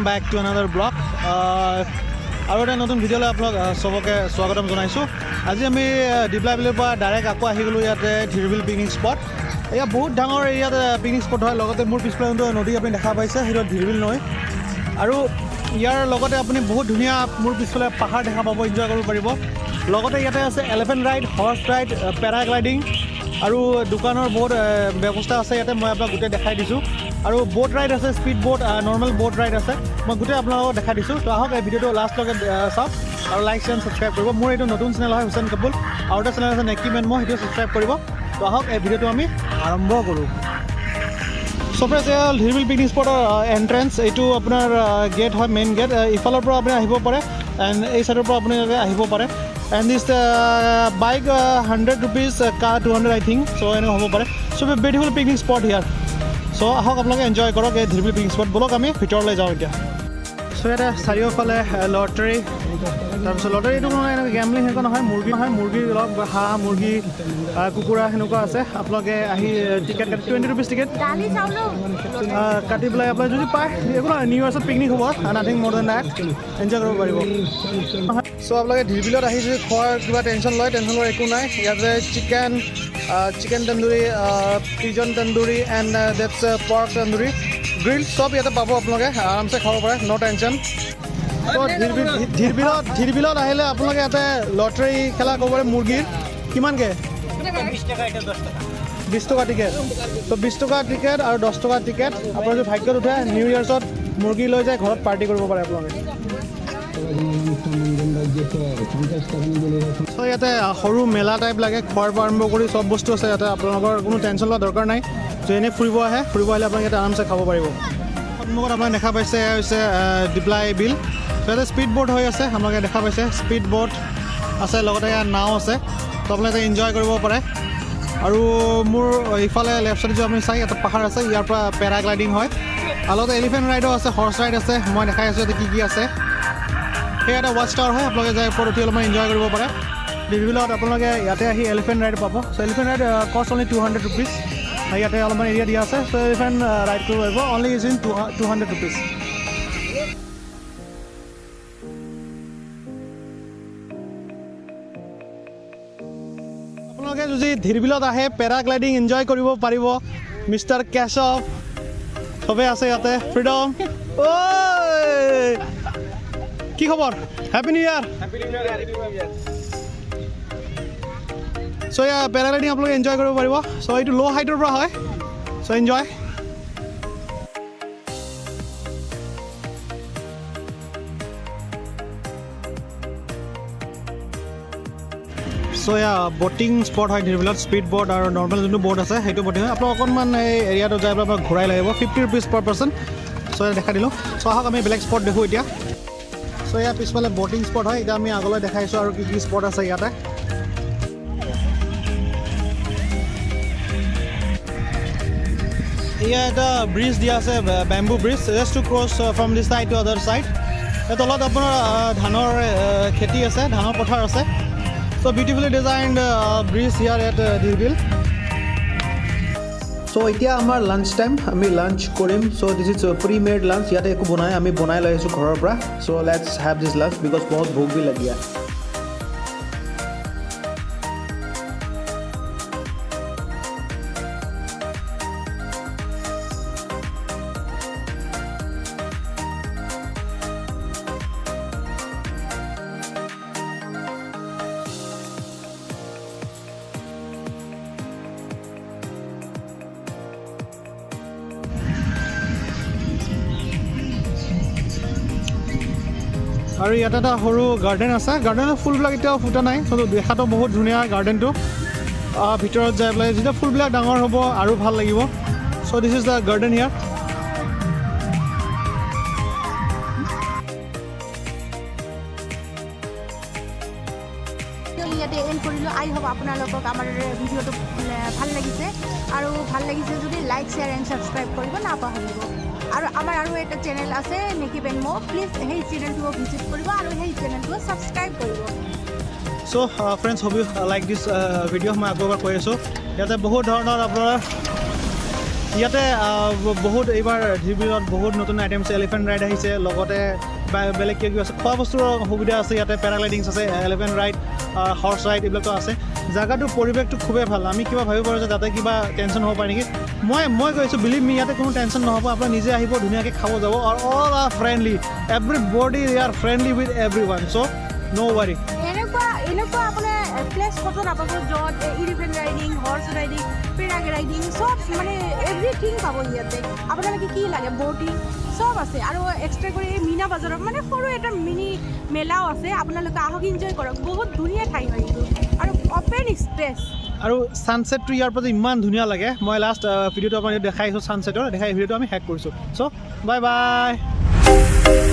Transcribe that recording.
welcome back to another vlog. আৰু এটা নতুন ভিডিঅ'লৈ আপোনাক সবকে স্বাগতম জনাইছো। আজি আমি ডিব্লাবিলৰ পৰা ডাইৰেক্ট আকৌ আহি গলো ইয়াতে ধিৰবিল পিকনিক স্পট। এয়া বহুত ডাঙৰ এৰিয়াত পিকনিক স্পট হয়। লগতে মোৰ পিছফালে নদী আপুনি দেখা পাইছে, সেইটো ধিৰবিল নৈ। আৰু ইয়াৰ লগতে আপুনি বহুত ধুনীয়া মোৰ পিছফালে পাহাৰ দেখা পাব, এনজয় কৰিব পাৰিব। লগতে ইয়াতে আছে elephant ride, horse ride, paragliding আৰু দোকানৰ বহুত ব্যৱস্থা আছে ইয়াতে। মই আপোনাক গোটেই দেখাই দিছোঁ। আৰু বোট ৰাইড আছে, speed boat, normal boat ride আছে। মই গোটেই আপোনালোকক দেখাই দিছোঁ। তো আহক এই ভিডিঅ'টো লাষ্টলৈকে চাওক আৰু লাইক চেণ্ড ছাবস্ক্ৰাইব কৰিব। মোৰ এইটো নতুন চেনেল হয় হুছেইন কাপুল, আৰু এটা চেনেল আছে নেকি মেন, মই সেইটো ছাবস্ক্ৰাইব কৰিব। তো আহক এই ভিডিঅ'টো আমি আৰম্ভ কৰোঁ। চবে ধিৰবিল পিকনিক স্পটৰ এণ্ট্ৰেঞ্চ, এইটো আপোনাৰ গেট হয়, মেইন গেট। ইফালৰ পৰা আপুনি আহিব পাৰে এণ্ড এই চাইডৰ পৰা আপুনি আহিব পাৰে। And this bike 100 rupees, car 200 I think, চ' এনেকুৱা হ'ব পাৰে। চ' বিউটিফুল পিকনিক স্পট হিয়াৰ। চ' আহক আপোনালোকে এনজয় কৰক এই ধিৰবিল পিকনিক স্পট। ব'লক আমি ভিতৰলৈ যাওঁ এতিয়া। চ' ইয়াতে চাৰিওফালে লটাৰী, তাৰপিছত লটাৰী এইটো নহয়, এনেকৈ গেমলিং সেনেকুৱা নহয়, মুৰ্গী অলপ, হাঁহ, মুৰ্গী, কুকুৰা সেনেকুৱা আছে। আপোনালোকে আহি টিকেট কাটি 20 rupees টিকেট কাটি পেলাই আপোনাৰ যদি পায়, একো নহয়, নিউ ইয়াৰ্ছত পিকনিক হ'ব, নাথিং মোৰ দেন দেট, এনজয় কৰিব পাৰিব। চ' আপোনালোকে ধিৰবিলত আহি যদি খোৱাৰ কিবা টেনশ্যন লয়, একো নাই। ইয়াতে chicken tandoori, pigeon tandoori and that's pork tandoori, grill চব ইয়াতে পাব। আপোনালোকে আৰামছে খাব পাৰে, ন' টেনশ্যন। ধিৰবিলত আহিলে আপোনালোকে ইয়াতে লটাৰী খেলা ক'ব পাৰে। মুৰ্গীৰ কিমানকৈ? 20 টকা টিকেট। ত' 20 টকা টিকেট আৰু 10 টকা টিকেট। আপোনাৰ যদি ভাগ্যত উঠে নিউ ইয়াৰ্ছত মুৰ্গী লৈ যায় ঘৰত পাৰ্টি কৰিব পাৰে আপোনালোকে। চ' ইয়াতে সৰু মেলা টাইপ লাগে, খোৱাৰ পৰা আৰম্ভ কৰি চব বস্তু আছে ইয়াতে। আপোনালোকৰ কোনো টেনশ্যন লোৱা দৰকাৰ নাই। চ' এনেই ফুৰিব আহিলে আপোনালোকে ইয়াতে আৰামছে খাব পাৰিব। সন্মুখত আপোনালোকে দেখা পাইছে এয়া হৈছে ডিপ্লাই বিল। চ' ইয়াতে স্পীড বোট হৈ আছে, আপোনালোকে দেখা পাইছে স্পীড বোট আছে, লগতে ইয়াত নাও আছে। ত' আপোনালোকে এনজয় কৰিব পাৰে। আৰু মোৰ ইফালে লেফ্ট চাইডে যদি আপুনি চাই, ইয়াতে পাহাৰ আছে, ইয়াৰ পৰা পেৰাগ্লাইডিং হয়। আৰু লগতে এলিফেণ্ট ৰাইডো আছে, হৰ্চ ৰাইড আছে। মই দেখাই আছোঁ ইয়াতে কি আছে। সেই এটা ৱাচ টাৱাৰ হয়, আপোনালোকে যাই ওপৰত উঠি অলপমান এনজয় কৰিব পাৰে। ধিৰবিলত আপোনালোকে ইয়াতে আহি এলিফেণ্ট ৰাইড পাব। চ' এলিফেণ্ট ৰাইড কষ্ট অনলি 200 rupees। ইয়াতে অলপমান এৰিয়া দিয়া আছে। চ' এলিফেণ্ট ৰাইড কৰিব পাৰিব, অনলি ইজ ইন 200 rupees। আপোনালোকে যদি ধিৰবিলত আহে পেৰাগ্লাইডিং এনজয় কৰিব পাৰিব। মিষ্টাৰ কেশৱ চবেই আছে ইয়াতে, ফ্ৰীডম। কি খবৰ? হেপী নিউ ইয়াৰ। চ' এয়া পেৰাগ্লাইডিং আপোনালোকে এনজয় কৰিব পাৰিব। চ' এইটো ল' হাইটৰ পৰা হয়, চ' এনজয়। চ' এয়া বটিং স্পট হয় ধিৰবিলত, স্পীড বোট আৰু নৰ্মেল যোনটো বোট আছে সেইটো বটিং হয়। আপোনাক অকণমান এই এৰিয়াটো যাই পেলাই আপোনাক ঘূৰাই লাগিব, 50 rupees per person। চ' এয়া দেখা দিলোঁ। চ' আহক আমি বেলেগ স্পট দেখোঁ এতিয়া। চ' এয়া পিছফালে বটিং স্পট হয়। এতিয়া আমি আগলৈ দেখাইছোঁ আৰু কি স্পট আছে ইয়াতে। এয়া এটা ব্ৰিজ দিয়া আছে, bamboo bridge, just to cross from this side to other side. এই তলত আপোনাৰ ধানৰ খেতি আছে, ধানৰ পথাৰ আছে। So' beautifully designed bridge here at Dhirbil. So' এতিয়া আমাৰ লাঞ্চ টাইম, আমি লাঞ্চ কৰিম। So' this is pre made lunch. ইয়াতে একো আমি বনাই লৈ আহিছোঁ ঘৰৰ পৰা। So' let's have this lunch because বহুত ভোক বি লাগিয়া। আৰু ইয়াতে এটা সৰু গাৰ্ডেন আছে। গাৰ্ডেনৰ ফুলবিলাক এতিয়াও ফুটা নাই, চ' দেখাতো বহুত ধুনীয়া গাৰ্ডেনটো। ভিতৰত যাই পেলাই যেতিয়া ফুলবিলাক ডাঙৰ হ'ব আৰু ভাল লাগিব। চ' দিছ ইজ দ্য গাৰ্ডেন হিয়াৰ। ইয়াতে এণ্ড কৰিলোঁ। আই হোপ আপোনালোকক আমাৰ ভিডিঅ'টো ভাল লাগিছে, আৰু ভাল লাগিছে যদি লাইক, শ্বেয়াৰ এণ্ড ছাবস্ক্ৰাইব কৰিব নাপাহৰিব। আৰু আমাৰ আৰু এটা চেনেল আছে নেকি বেন মো, প্লিজ সেই চেনেলটো ভিজিট কৰিব আৰু সেই চেনেলটো ছাবস্ক্ৰাইব কৰিব। So friends, hope you like this video. मैं आपको কৈ আছোঁ ইয়াতে বহুত ধৰণৰ আপোনাৰ ইয়াতে বহুত এইবাৰ ধিৰবিলত বহুত নতুন আইটেমছ এলিফেণ্ট ৰাইড আহিছে লগতে বেলেগ কিবা কিবি আছে খোৱা বস্তুৰ সুবিধা আছে ইয়াতে পেৰাগ্লাইডিংছ আছে এলিফেণ্ট ৰাইড হৰ্চ ৰাইড এইবিলাকো আছে জাগাটোৰ পৰিৱেশটো খুবেই ভাল আমি কিবা ভাবিব পাৰোঁ যে তাতে কিবা টেনশ্যন হ'ব পাৰে নেকি মই কৈছোঁ বিলিভ মি ইয়াতে কোনো টেনশ্যন নহ'ব আপোনাৰ নিজে আহিব ধুনীয়াকৈ খাব যাব আৰু all are friendly everybody they are friendly with everyone so' no worry এনেকুৱা আপোনাৰ প্লেচ ক'তো নাপাব য'ত elephant riding horse riding paragliding চব মানে এভৰিথিং পাব ইয়াতে আপোনালোকে কি লাগে ব'টিং চব আছে আৰু এক্সট্ৰা কৰি এই মীনা বাজাৰত মানে সৰু এটা মিনি মেলাও আছে আপোনালোকে আহক এনজয় কৰক বহুত ধুনীয়া ঠাই হয় এইটো আৰু অপেন স্পেচ আৰু ছানছেটটো ইয়াৰ পৰা ইমান ধুনীয়া লাগে মই লাষ্ট ভিডিঅ'টো আপোনাক দেখাইছোঁ ছানছেটৰ দেখাই ভিডিঅ'টো আমি শেষ কৰিছোঁ চ' বাই বাই